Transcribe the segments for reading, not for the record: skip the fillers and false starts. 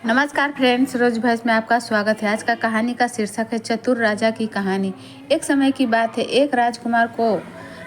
नमस्कार फ्रेंड्स, रोज भैंस में आपका स्वागत है। आज का कहानी का शीर्षक है चतुर राजा की कहानी। एक समय की बात है, एक राजकुमार को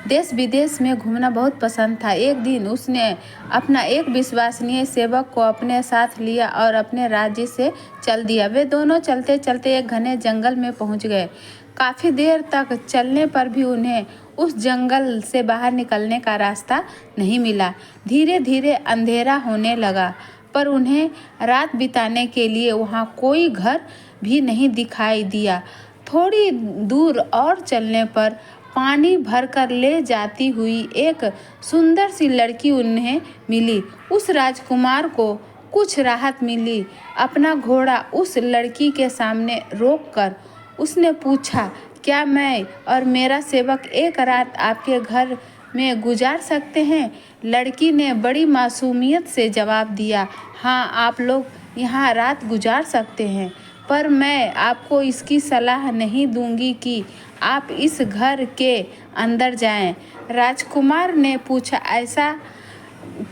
देश विदेश में घूमना बहुत पसंद था। एक दिन उसने अपना एक विश्वसनीय सेवक को अपने साथ लिया और अपने राज्य से चल दिया। वे दोनों चलते चलते एक घने जंगल में पहुंच गए। काफ़ी देर तक चलने पर भी उन्हें उस जंगल से बाहर निकलने का रास्ता नहीं मिला। धीरे धीरे अंधेरा होने लगा, पर उन्हें रात बिताने के लिए वहाँ कोई घर भी नहीं दिखाई दिया। थोड़ी दूर और चलने पर पानी भरकर ले जाती हुई एक सुंदर सी लड़की उन्हें मिली। उस राजकुमार को कुछ राहत मिली। अपना घोड़ा उस लड़की के सामने रोककर उसने पूछा, क्या मैं और मेरा सेवक एक रात आपके घर में गुजार सकते हैं? लड़की ने बड़ी मासूमियत से जवाब दिया, हाँ, आप लोग यहाँ रात गुजार सकते हैं, पर मैं आपको इसकी सलाह नहीं दूंगी कि आप इस घर के अंदर जाएं। राजकुमार ने पूछा, ऐसा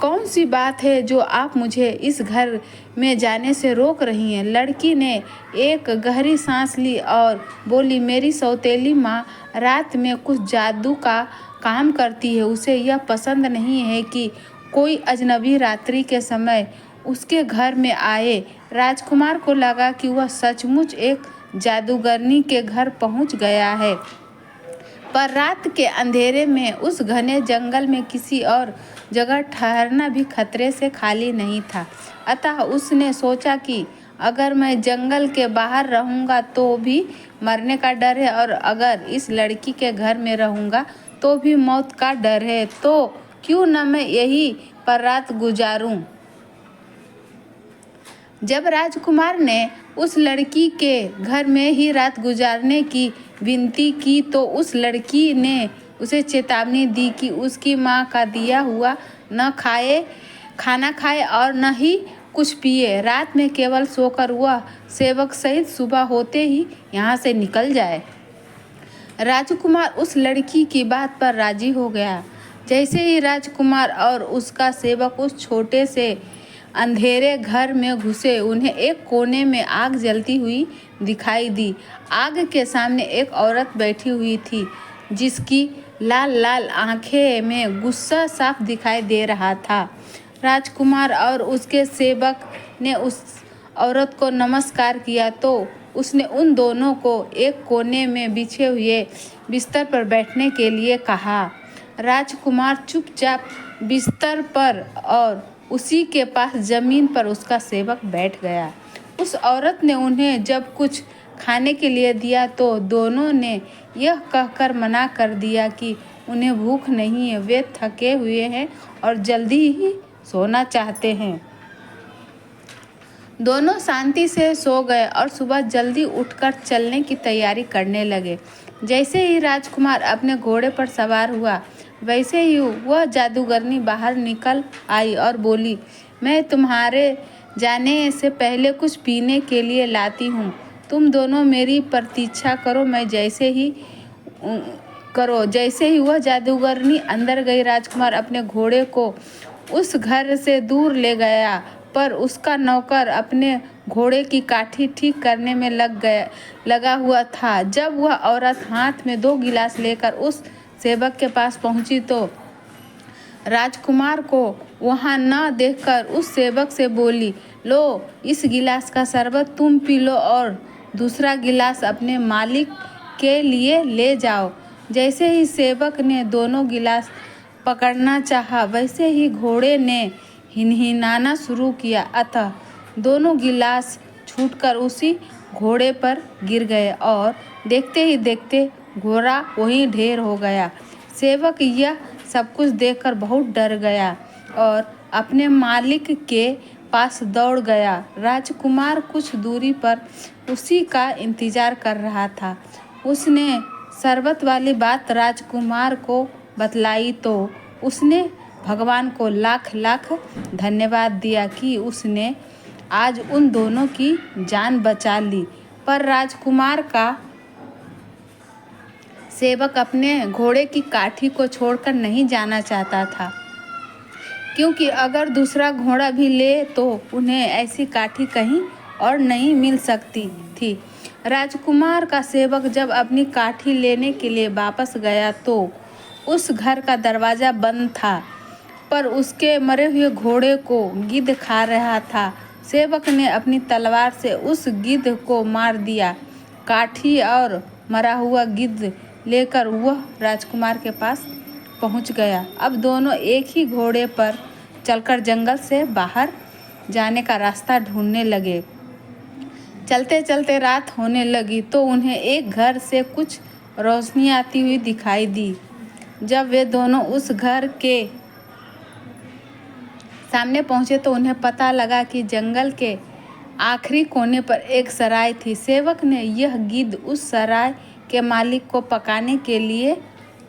कौन सी बात है जो आप मुझे इस घर में जाने से रोक रही हैं? लड़की ने एक गहरी सांस ली और बोली, मेरी सौतेली माँ रात में कुछ जादू का काम करती है। उसे यह पसंद नहीं है कि कोई अजनबी रात्रि के समय उसके घर में आए। राजकुमार को लगा कि वह सचमुच एक जादूगरनी के घर पहुंच गया है, पर रात के अंधेरे में उस घने जंगल में किसी और जगह ठहरना भी खतरे से खाली नहीं था। अतः उसने सोचा कि अगर मैं जंगल के बाहर रहूंगा तो भी मरने का डर है, और अगर इस लड़की के घर में रहूंगा तो भी मौत का डर है, तो क्यों न मैं यहीं पर रात गुजारूं। जब राजकुमार ने उस लड़की के घर में ही रात गुजारने की विनती की तो उस लड़की ने उसे चेतावनी दी कि उसकी माँ का दिया हुआ खाना खाए और न ही कुछ पिए। रात में केवल सोकर वह सेवक सहित सुबह होते ही यहाँ से निकल जाए। राजकुमार उस लड़की की बात पर राजी हो गया। जैसे ही राजकुमार और उसका सेवक उस छोटे से अंधेरे घर में घुसे, उन्हें एक कोने में आग जलती हुई दिखाई दी। आग के सामने एक औरत बैठी हुई थी, जिसकी लाल लाल आंखें में गुस्सा साफ दिखाई दे रहा था। राजकुमार और उसके सेवक ने उस औरत को नमस्कार किया तो उसने उन दोनों को एक कोने में बिछे हुए बिस्तर पर बैठने के लिए कहा। राजकुमार चुपचाप बिस्तर पर और उसी के पास जमीन पर उसका सेवक बैठ गया। उस औरत ने उन्हें जब कुछ खाने के लिए दिया तो दोनों ने यह कहकर मना कर दिया कि उन्हें भूख नहीं है, वे थके हुए हैं और जल्दी ही सोना चाहते हैं। दोनों शांति से सो गए और सुबह जल्दी उठकर चलने की तैयारी करने लगे। जैसे ही राजकुमार अपने घोड़े पर सवार हुआ, वैसे ही वह जादूगरनी बाहर निकल आई और बोली, मैं तुम्हारे जाने से पहले कुछ पीने के लिए लाती हूँ। तुम दोनों मेरी प्रतीक्षा करो। जैसे ही वह जादूगरनी अंदर गई, राजकुमार अपने घोड़े को उस घर से दूर ले गया, पर उसका नौकर अपने घोड़े की काठी ठीक करने में लगा हुआ था। जब वह औरत हाथ में 2 गिलास लेकर उस सेवक के पास पहुंची तो राजकुमार को वहां न देखकर उस सेवक से बोली, लो, इस गिलास का शरबत तुम पी लो और दूसरा गिलास अपने मालिक के लिए ले जाओ। जैसे ही सेवक ने दोनों गिलास पकड़ना चाहा, वैसे ही घोड़े ने हिनहिनाना शुरू किया। अतः दोनों गिलास छूटकर उसी घोड़े पर गिर गए और देखते ही देखते घोड़ा वहीं ढेर हो गया। सेवक यह सब कुछ देखकर बहुत डर गया और अपने मालिक के पास दौड़ गया। राजकुमार कुछ दूरी पर उसी का इंतजार कर रहा था। उसने शरबत वाली बात राजकुमार को बतलाई तो उसने भगवान को लाख लाख धन्यवाद दिया कि उसने आज उन दोनों की जान बचा ली। पर राजकुमार का सेवक अपने घोड़े की काठी को छोड़कर नहीं जाना चाहता था। क्योंकि अगर दूसरा घोड़ा भी ले तो उन्हें ऐसी काठी कहीं और नहीं मिल सकती थी। राजकुमार का सेवक जब अपनी काठी लेने के लिए वापस गया तो उस घर का दरवाज़ा बंद था, पर उसके मरे हुए घोड़े को गिद्ध खा रहा था। सेवक ने अपनी तलवार से उस गिद्ध को मार दिया। काठी और मरा हुआ गिद्ध लेकर वह राजकुमार के पास पहुंच गया। अब दोनों एक ही घोड़े पर चलकर जंगल से बाहर जाने का रास्ता ढूंढने लगे। चलते चलते रात होने लगी तो उन्हें एक घर से कुछ रोशनी आती हुई दिखाई दी। जब वे दोनों उस घर के सामने पहुंचे तो उन्हें पता लगा कि जंगल के आखिरी कोने पर एक सराय थी। सेवक ने यह गिद्ध उस सराय के मालिक को पकाने के लिए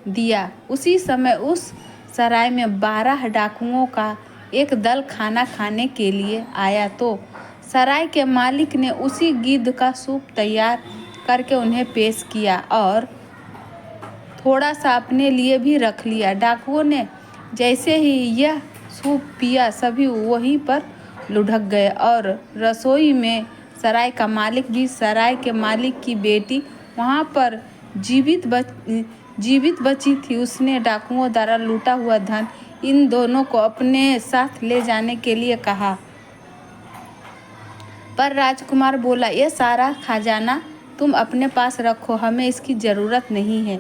दिया। उसी समय उस सराय में 12 डाकुओं का एक दल खाना खाने के लिए आया तो सराय के मालिक ने उसी गिद्ध का सूप तैयार करके उन्हें पेश किया और थोड़ा सा अपने लिए भी रख लिया। डाकुओं ने जैसे ही यह सूप पिया सभी वहीं पर लुढ़क गए और रसोई में सराय का मालिक भी सराय के मालिक की बेटी वहाँ पर जीवित बची थी। उसने डाकुओं द्वारा लूटा हुआ धन इन दोनों को अपने साथ ले जाने के लिए कहा, पर राजकुमार बोला, यह सारा खजाना तुम अपने पास रखो, हमें इसकी ज़रूरत नहीं है।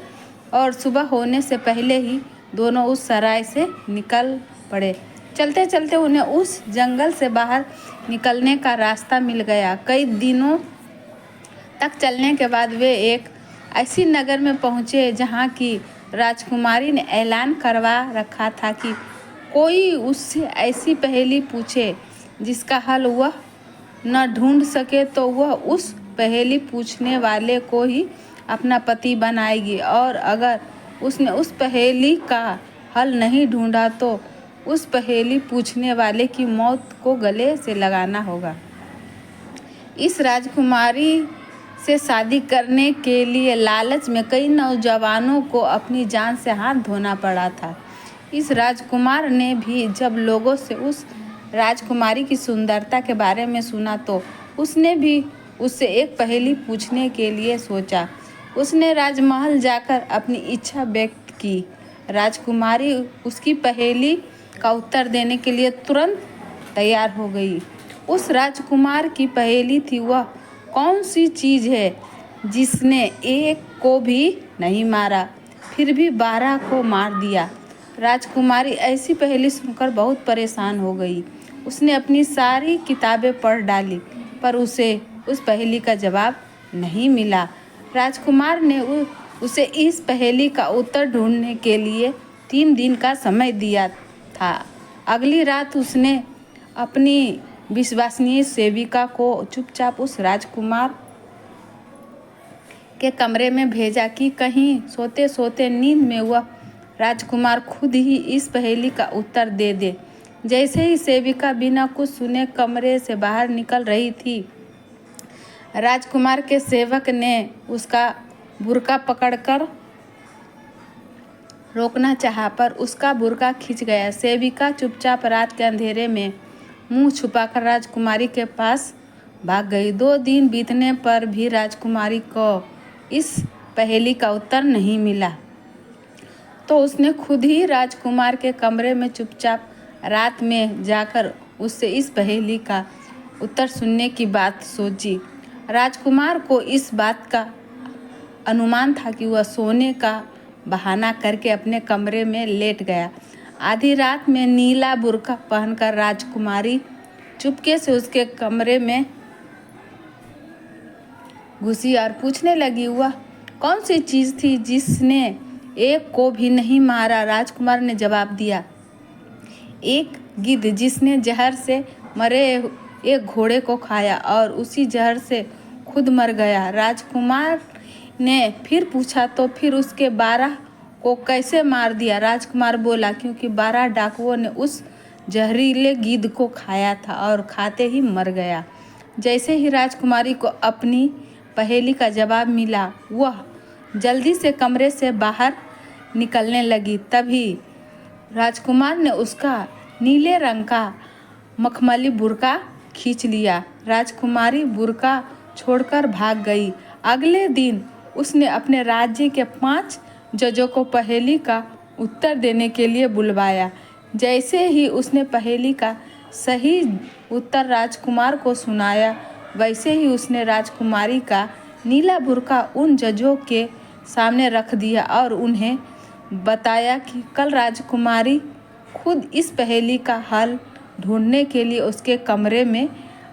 और सुबह होने से पहले ही दोनों उस सराय से निकल पड़े। चलते चलते उन्हें उस जंगल से बाहर निकलने का रास्ता मिल गया। कई दिनों तक चलने के बाद वे एक ऐसी नगर में पहुँचे जहाँ की राजकुमारी ने ऐलान करवा रखा था कि कोई उससे ऐसी पहेली पूछे जिसका हल वह न ढूंढ सके तो वह उस पहेली पूछने वाले को ही अपना पति बनाएगी, और अगर उसने उस पहेली का हल नहीं ढूंढा तो उस पहेली पूछने वाले की मौत को गले से लगाना होगा। इस राजकुमारी से शादी करने के लिए लालच में कई नौजवानों को अपनी जान से हाथ धोना पड़ा था। इस राजकुमार ने भी जब लोगों से उस राजकुमारी की सुंदरता के बारे में सुना तो उसने भी उससे एक पहेली पूछने के लिए सोचा। उसने राजमहल जाकर अपनी इच्छा व्यक्त की। राजकुमारी उसकी पहेली का उत्तर देने के लिए तुरंत तैयार हो गई। उस राजकुमार की पहेली थी, वह कौन सी चीज़ है जिसने एक को भी नहीं मारा फिर भी 12 को मार दिया। राजकुमारी ऐसी पहेली सुनकर बहुत परेशान हो गई। उसने अपनी सारी किताबें पढ़ डाली पर उसे उस पहेली का जवाब नहीं मिला। राजकुमार ने उसे इस पहेली का उत्तर ढूंढने के लिए 3 दिन का समय दिया था। अगली रात उसने अपनी विश्वसनीय सेविका को चुपचाप उस राजकुमार के कमरे में भेजा कि कहीं सोते सोते नींद में वह राजकुमार खुद ही इस पहेली का उत्तर दे दे। जैसे ही सेविका बिना कुछ सुने कमरे से बाहर निकल रही थी, राजकुमार के सेवक ने उसका बुर्का पकड़कर रोकना चाहा पर उसका बुर्का खिंच गया। सेविका चुपचाप रात के अंधेरे में मुंह छुपाकर राजकुमारी के पास भाग गई। 2 दिन बीतने पर भी राजकुमारी को इस पहेली का उत्तर नहीं मिला तो उसने खुद ही राजकुमार के कमरे में चुपचाप रात में जाकर उससे इस पहेली का उत्तर सुनने की बात सोची। राजकुमार को इस बात का अनुमान था कि वह सोने का बहाना करके अपने कमरे में लेट गया। आधी रात में नीला बुर्का पहनकर राजकुमारी चुपके से उसके कमरे में घुसी और पूछने लगी, वह कौन सी चीज़ थी जिसने एक को भी नहीं मारा। राजकुमार ने जवाब दिया, एक गिद्ध जिसने जहर से मरे एक घोड़े को खाया और उसी जहर से खुद मर गया। राजकुमार ने फिर पूछा, तो फिर उसके 12 को कैसे मार दिया। राजकुमार बोला, क्योंकि 12 डाकुओं ने उस जहरीले गिद्ध को खाया था और खाते ही मर गया। जैसे ही राजकुमारी को अपनी पहेली का जवाब मिला, वह जल्दी से कमरे से बाहर निकलने लगी। तभी राजकुमार ने उसका नीले रंग का मखमली बुर्का खींच लिया। राजकुमारी बुर्का छोड़कर भाग गई। अगले दिन उसने अपने राज्य के 5 जजों को पहेली का उत्तर देने के लिए बुलवाया। जैसे ही उसने पहेली का सही उत्तर राजकुमार को सुनाया, वैसे ही उसने राजकुमारी का नीला बुर्का उन जजों के सामने रख दिया और उन्हें बताया कि कल राजकुमारी खुद इस पहेली का हल ढूंढने के लिए उसके कमरे में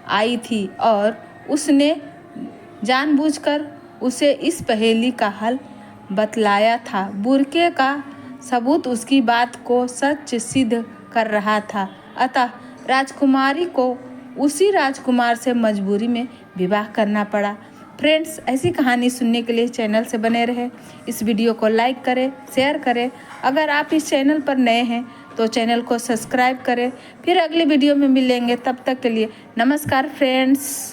आई थी और उसने जानबूझकर उसे इस पहेली का हल बतलाया था। बुर्के का सबूत उसकी बात को सच सिद्ध कर रहा था। अतः राजकुमारी को उसी राजकुमार से मजबूरी में विवाह करना पड़ा। फ्रेंड्स, ऐसी कहानी सुनने के लिए चैनल से बने रहे। इस वीडियो को लाइक करें, शेयर करें। अगर आप इस चैनल पर नए हैं तो चैनल को सब्सक्राइब करें। फिर अगली वीडियो में मिलेंगे, तब तक के लिए नमस्कार फ्रेंड्स।